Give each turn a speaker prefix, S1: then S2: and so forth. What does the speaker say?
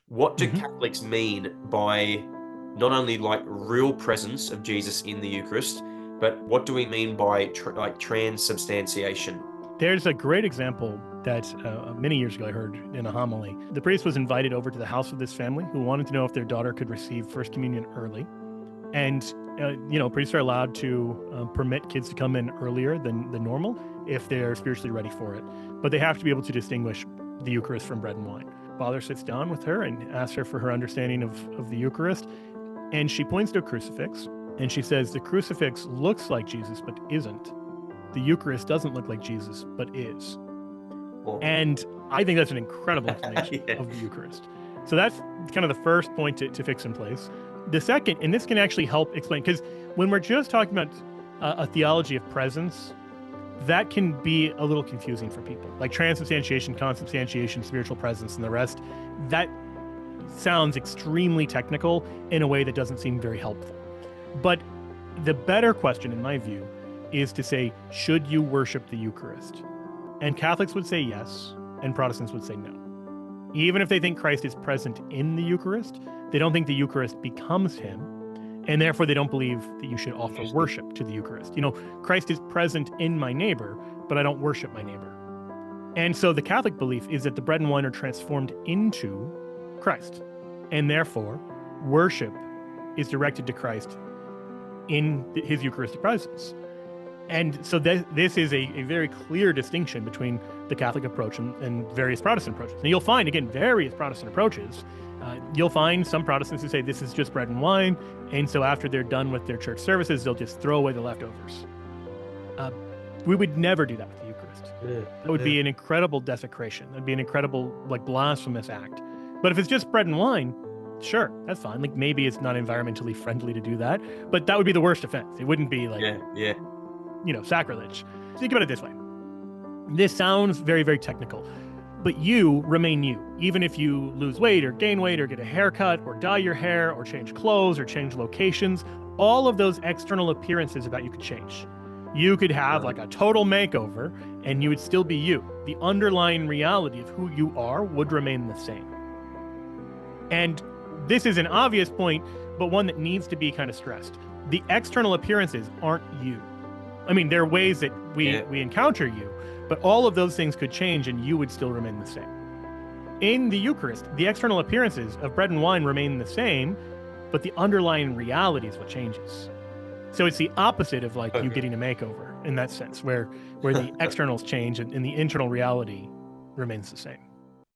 S1: What do
S2: Hmm.
S1: Catholics mean by not only like real presence of Jesus in the Eucharist, but what do we mean by like transubstantiation?
S2: There's a great example that many years ago I heard in a homily. The priest was invited over to the house of this family who wanted to know if their daughter could receive First Communion early. And, priests are allowed to permit kids to come in earlier than normal if they're spiritually ready for it. But they have to be able to distinguish the Eucharist from bread and wine. Father sits down with her and asks her for her understanding of the Eucharist. And she points to a crucifix and she says, the crucifix looks like Jesus, but isn't. The Eucharist doesn't look like Jesus, but is.
S1: Well,
S2: And I think that's an incredible explanation
S1: yeah.
S2: of the Eucharist. So that's kind of the first point to fix in place. The second, and this can actually help explain, because when we're just talking about a theology of presence, that can be a little confusing for people. Like transubstantiation, consubstantiation, spiritual presence, and the rest, that sounds extremely technical in a way that doesn't seem very helpful. But the better question, in my view, is to say, should you worship the Eucharist? And Catholics would say yes, and Protestants would say no. Even if they think Christ is present in the Eucharist, they don't think the Eucharist becomes him, and therefore they don't believe that you should offer worship to the Eucharist. Christ is present in my neighbor, but I don't worship my neighbor. And so the Catholic belief is that the bread and wine are transformed into Christ, and therefore worship is directed to Christ in his Eucharistic presence. And so this is a very clear distinction between the Catholic approach and various Protestant approaches. And you'll find, again, various Protestant approaches. You'll find some Protestants who say this is just bread and wine, and so after they're done with their church services, they'll just throw away the leftovers. We would never do that with the Eucharist. That would be an incredible desecration. That'd be an incredible, blasphemous act. But if it's just bread and wine, sure, that's fine. Maybe it's not environmentally friendly to do that, but that would be the worst offense. It wouldn't be sacrilege. Think about it this way. This sounds very, very technical, but you remain you. Even if you lose weight or gain weight or get a haircut or dye your hair or change clothes or change locations, all of those external appearances about you could change. You could have a total makeover and you would still be you. The underlying reality of who you are would remain the same. And this is an obvious point, but one that needs to be kind of stressed. The external appearances aren't you. I mean, there are ways that we encounter you, but all of those things could change and you would still remain the same. In the Eucharist, the external appearances of bread and wine remain the same, but the underlying reality is what changes. So it's the opposite of you getting a makeover in that sense, where the externals change and the internal reality remains the same.